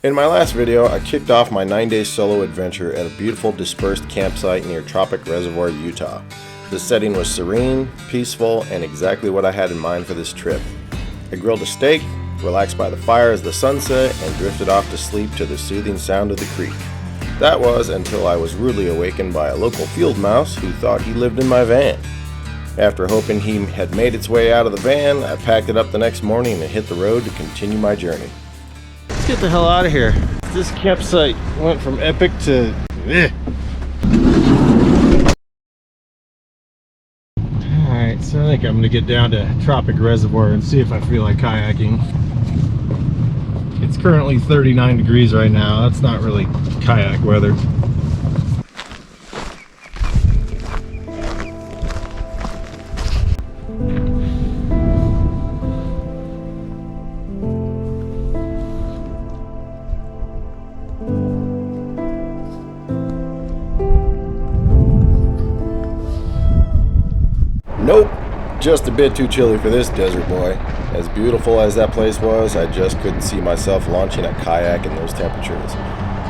In my last video, I kicked off my 9-day solo adventure at a beautiful dispersed campsite near Tropic Reservoir, Utah. The setting was serene, peaceful, and exactly what I had in mind for this trip. I grilled a steak, relaxed by the fire as the sun set, and drifted off to sleep to the soothing sound of the creek. That was until I was rudely awakened by a local field mouse who thought he lived in my van. After hoping he had made its way out of the van, I packed it up the next morning and hit the road to continue my journey. Let's get the hell out of here. This campsite went from epic to Alright, so I think I'm going to get down to Tropic Reservoir and see if I feel like kayaking. It's currently 39 degrees right now. That's not really kayak weather. Nope, just a bit too chilly for this desert boy. As beautiful as that place was, I just couldn't see myself launching a kayak in those temperatures.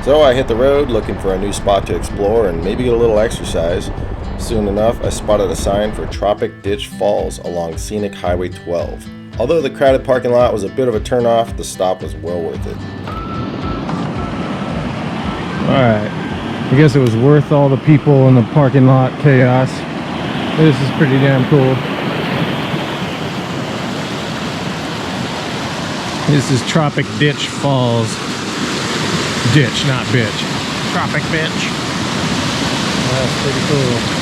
So I hit the road looking for a new spot to explore and maybe get a little exercise. Soon enough, I spotted a sign for Tropic Ditch Falls along Scenic Highway 12. Although the crowded parking lot was a bit of a turnoff, the stop was well worth it. Alright, I guess it was worth all the people in the parking lot chaos. This is pretty damn cool. This is Tropic Ditch Falls. Ditch, not bitch. Tropic bitch. That's pretty cool.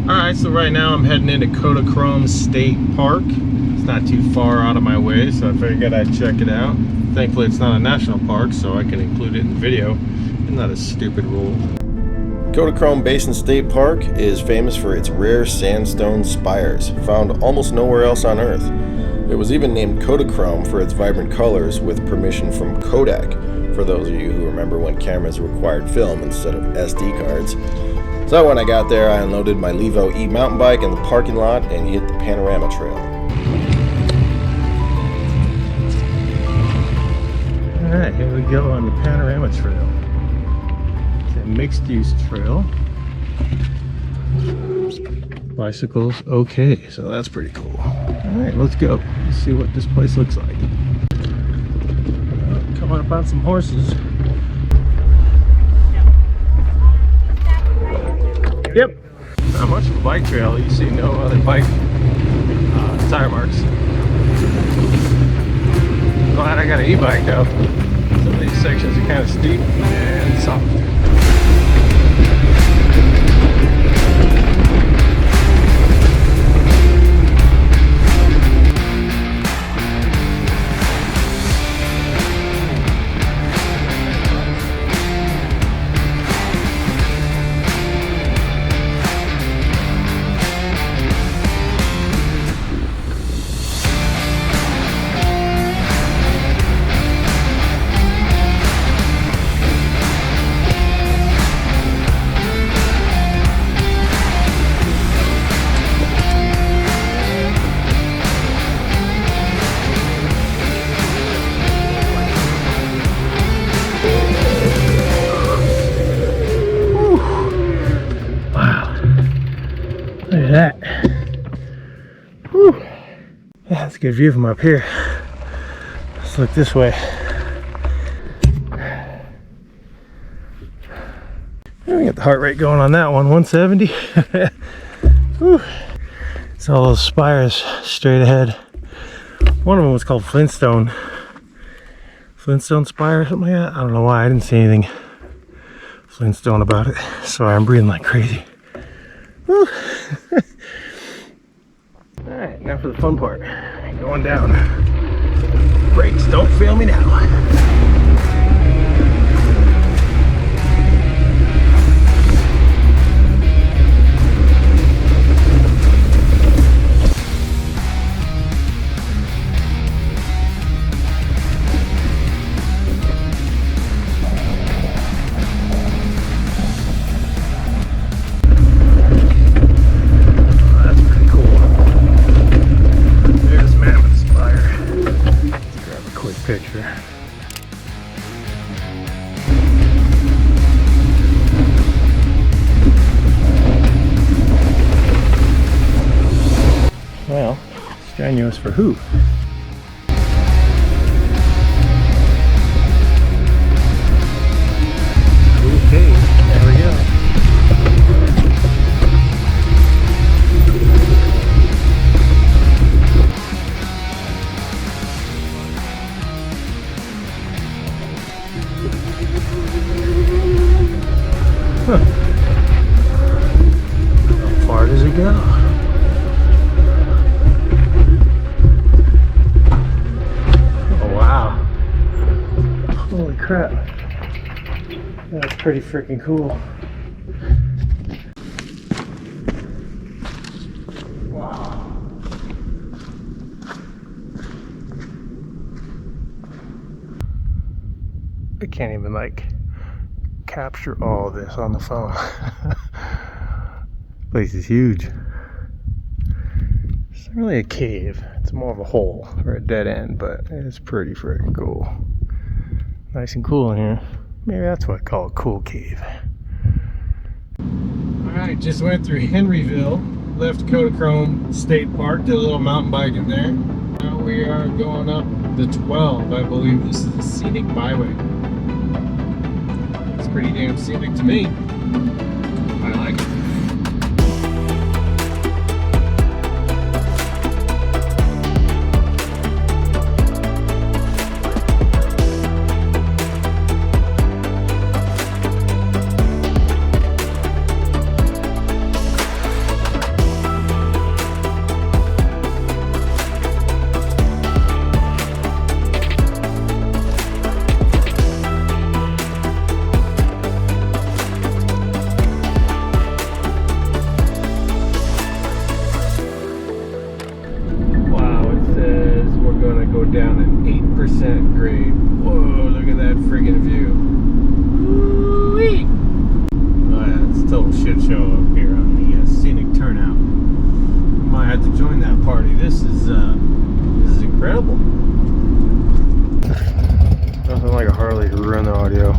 Alright, so right now I'm heading into Kodachrome State Park. It's not too far out of my way, so I figured I'd check it out. Thankfully it's not a national park, so I can include it in the video. Isn't that a stupid rule? Kodachrome Basin State Park is famous for its rare sandstone spires, found almost nowhere else on Earth. It was even named Kodachrome for its vibrant colors, with permission from Kodak, for those of you who remember when cameras required film instead of SD cards. So when I got there, I unloaded my Levo E mountain bike in the parking lot and hit the Panorama Trail. Alright, here we go on the Panorama Trail. It's a mixed-use trail. Bicycles, okay, so that's pretty cool. Alright, let's go. Let's see what this place looks like. Coming up on some horses. Yep. Not much of a bike trail. You see no other bike tire marks. Glad I got an e-bike though. Some of these sections are kind of steep and soft. That. Whew. Yeah, that's a good view from up here. Let's look this way. We got the heart rate going on that one, 170. Whew. It's all those spires straight ahead. One of them was called Flintstone spire or something like that. I don't know why I didn't see anything Flintstone about it. Sorry, I'm breathing like crazy. Whew. Alright, now for the fun part. Going down. Brakes, don't fail me now. tenuous for who? Okay, there we go. Huh. How far does it go? Oh wow. Holy crap. That's pretty freaking cool. Wow. I can't even like capture all of this on the phone. Place is huge. It's not really a cave, it's more of a hole or a dead end, but it's pretty freaking cool. Nice and cool in here. Maybe that's what I call a cool cave. Alright, just went through Henryville, left Kodachrome State Park, did a little mountain biking there. Now we are going up the 12. I believe this is the Scenic Byway. It's pretty damn scenic to me. I like it. Down an 8% grade. Whoa, look at that friggin' view. Woo-wee. Oh yeah, it's a total shit show up here on the scenic turnout. Might have to join that party. This is incredible. Nothing like a Harley to ruin the audio.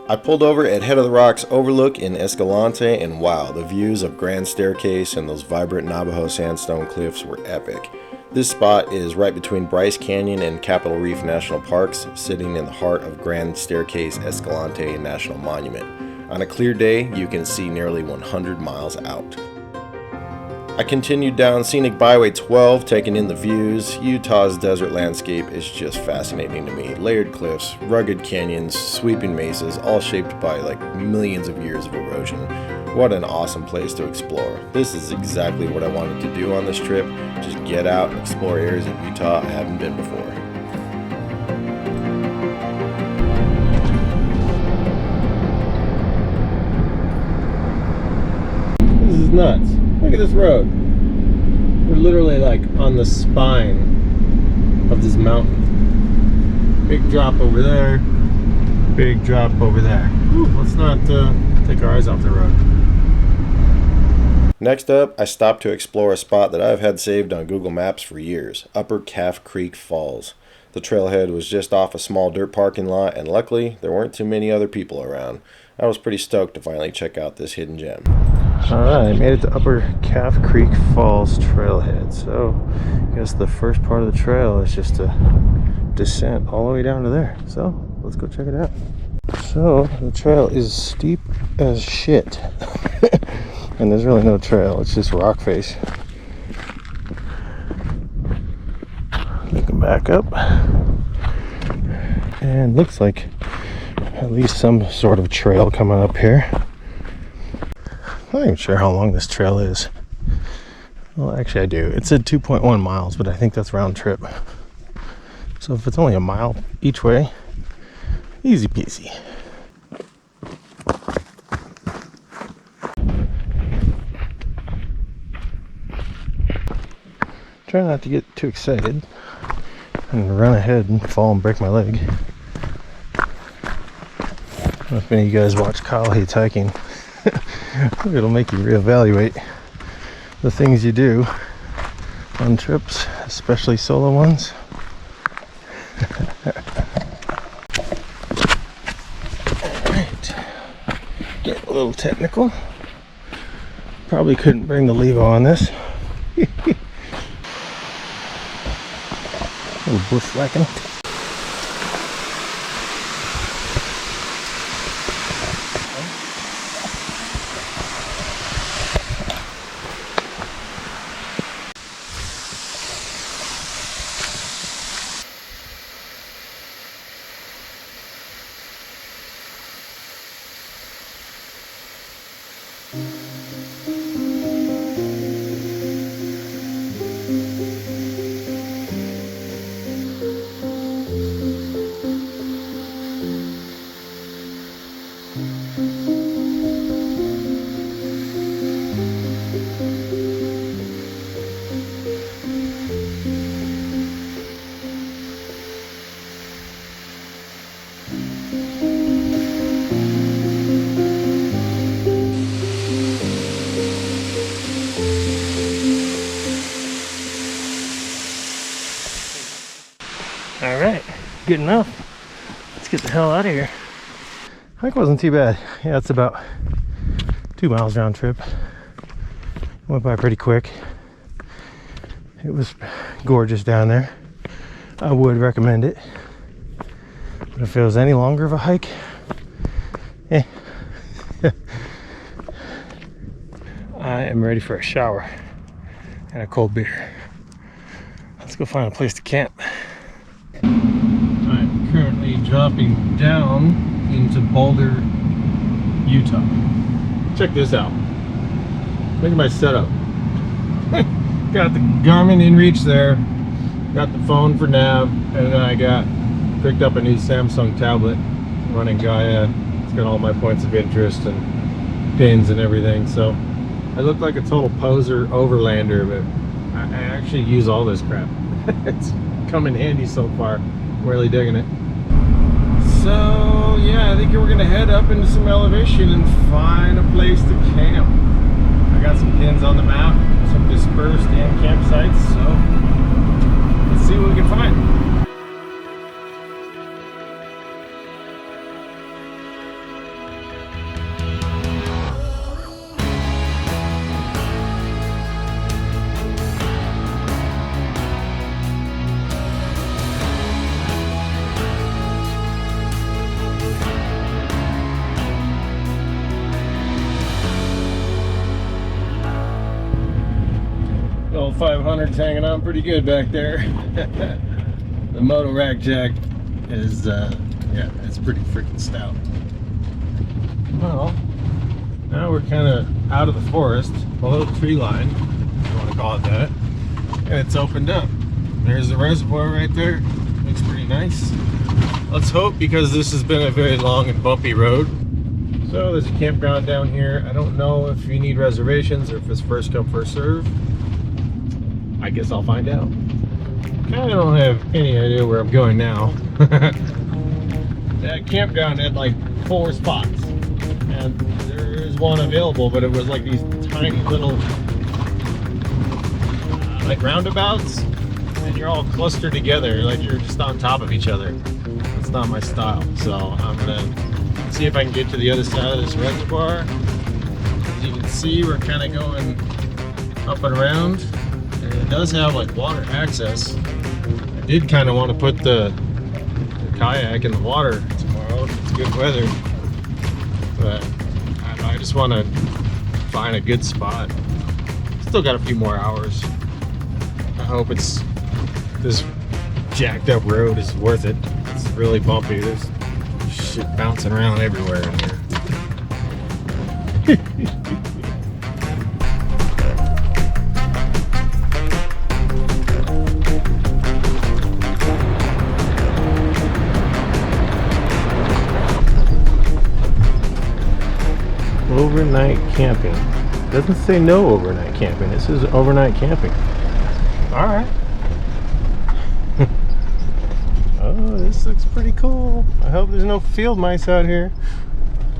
I pulled over at Head of the Rocks Overlook in Escalante, and wow, the views of Grand Staircase and those vibrant Navajo sandstone cliffs were epic. This spot is right between Bryce Canyon and Capitol Reef National Parks, sitting in the heart of Grand Staircase Escalante National Monument. On a clear day, you can see nearly 100 miles out. I continued down Scenic Byway 12, taking in the views. Utah's desert landscape is just fascinating to me. Layered cliffs, rugged canyons, sweeping mesas, all shaped by like millions of years of erosion. What an awesome place to explore. This is exactly what I wanted to do on this trip. Just get out and explore areas of Utah I haven't been before. This is nuts. Look at this road. We're literally like on the spine of this mountain. Big drop over there. Big drop over there. Whew, let's not take our eyes off the road. Next up, I stopped to explore a spot that I've had saved on Google Maps for years, Upper Calf Creek Falls. The trailhead was just off a small dirt parking lot, and luckily, there weren't too many other people around. I was pretty stoked to finally check out this hidden gem. Alright, made it to Upper Calf Creek Falls trailhead. So, I guess the first part of the trail is just a descent all the way down to there. So, let's go check it out. So, the trail is steep as shit. And there's really no trail, it's just rock face. Looking back up. And looks like at least some sort of trail coming up here. I'm not even sure how long this trail is. Well, actually I do. It said 2.1 miles, but I think that's round trip. So if it's only a mile each way, easy peasy. Try not to get too excited and run ahead and fall and break my leg. I don't know if any of you guys watch Kyle Hates Hiking. It'll make you reevaluate the things you do on trips, especially solo ones. Alright, get a little technical. Probably couldn't bring the levo on this. A little bushwhacking. Alright, good enough. Let's get the hell out of here. Hike wasn't too bad. Yeah, it's about 2 miles round trip. Went by pretty quick. It was gorgeous down there. I would recommend it. But if it was any longer of a hike, I am ready for a shower and a cold beer. Let's go find a place to camp. I'm currently dropping down into Boulder, Utah. Check this out. Look at my setup. Got the Garmin InReach there, got the phone for nav, and then I picked up a new Samsung tablet running Gaia. It's got all my points of interest and pins and everything. So I look like a total poser overlander, but I actually use all this crap. It's come in handy so far. I'm really digging it. So yeah, I think we're gonna head up into some elevation and find a place to camp. I got some pins on the map, some dispersed and campsites, so let's see what we can find. Old 500's hanging on pretty good back there. The moto rack jack is yeah, it's pretty freaking stout. Well, now we're kind of out of the forest, below the tree line, if you want to call it that, and it's opened up. There's the reservoir right there. Looks pretty nice. Let's hope, because this has been a very long and bumpy road. So there's a campground down here. I don't know if you need reservations or if it's first come first serve. I guess I'll find out. Kind of don't have any idea where I'm going now. That campground had like 4 spots, and there is one available, but it was like these tiny little like roundabouts, and you're all clustered together like you're just on top of each other. That's not my style, so I'm gonna see if I can get to the other side of this reservoir. As you can see, we're kind of going up and around. It does have like water access. I did kind of want to put the kayak in the water tomorrow if it's good weather, but I just want to find a good spot. Still got a few more hours. I hope this jacked up road is worth it. It's really bumpy. There's shit bouncing around everywhere in here. Overnight camping. Doesn't say no overnight camping. It says overnight camping. Alright. Oh, this looks pretty cool. I hope there's no field mice out here.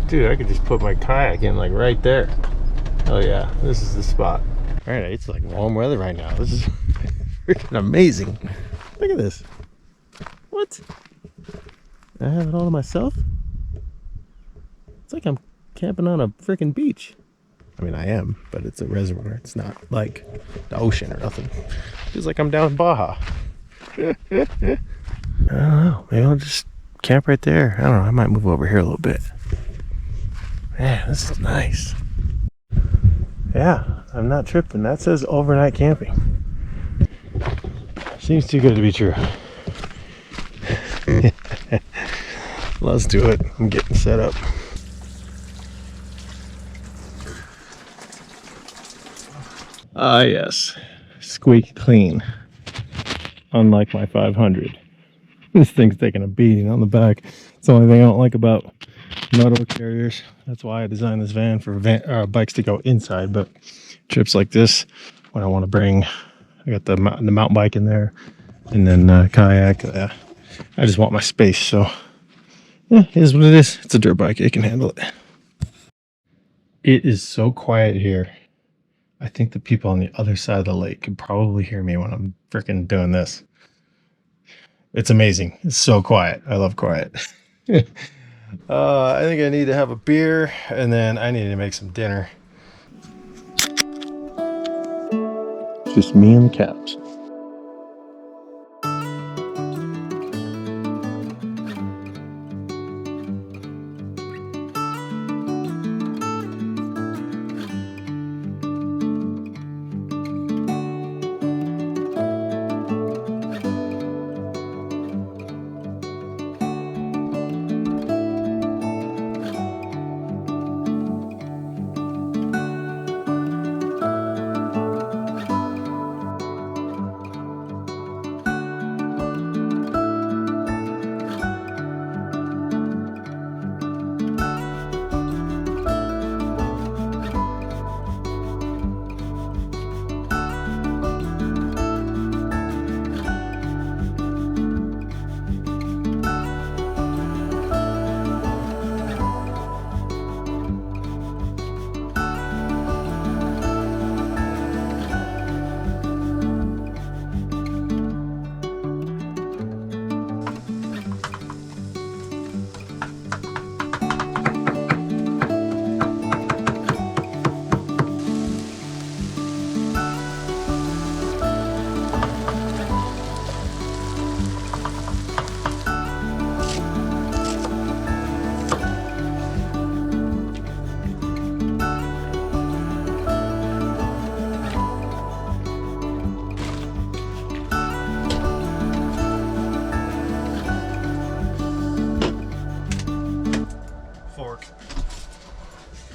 Dude, I could just put my kayak in like right there. Oh yeah, this is the spot. Alright, it's like warm weather right now. This is freaking amazing. Look at this. What? I have it all to myself? It's like I'm camping on a freaking beach. I mean, I am, but it's a reservoir. It's not like the ocean or nothing. Feels like I'm down in Baja. I don't know. Maybe I'll just camp right there. I don't know. I might move over here a little bit. Man, this is nice. Yeah, I'm not tripping. That says overnight camping. Seems too good to be true. Let's do it. I'm getting set up. Ah, yes. Squeaky clean. Unlike my 500. This thing's taking a beating on the back. It's the only thing I don't like about moto carriers. That's why I designed this van for bikes to go inside. But trips like this, when I want to bring, I got the mountain bike in there, and then kayak. I just want my space. So yeah, it is what it is. It's a dirt bike. It can handle it. It is so quiet here. I think the people on the other side of the lake could probably hear me when I'm freaking doing this. It's amazing. It's so quiet. I love quiet. I think I need to have a beer, and then I need to make some dinner. Just me and the cats.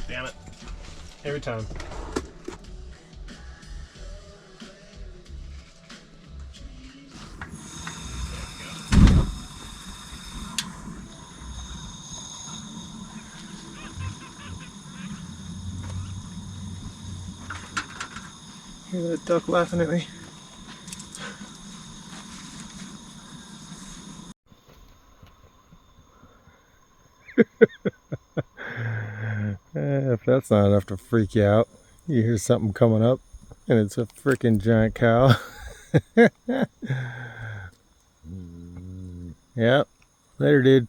Damn it. Every time. Hear that duck laughing at me? If that's not enough to freak you out, you hear something coming up and it's a freaking giant cow. Yep, later, dude.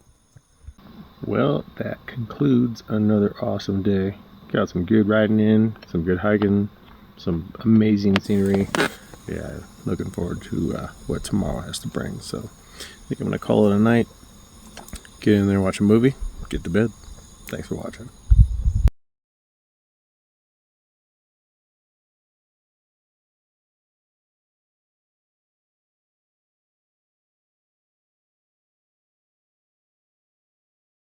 Well, that concludes another awesome day. Got some good riding in, some good hiking, some amazing scenery. Yeah, looking forward to what tomorrow has to bring. So I think I'm gonna call it a night, get in there, watch a movie, get to bed. Thanks for watching.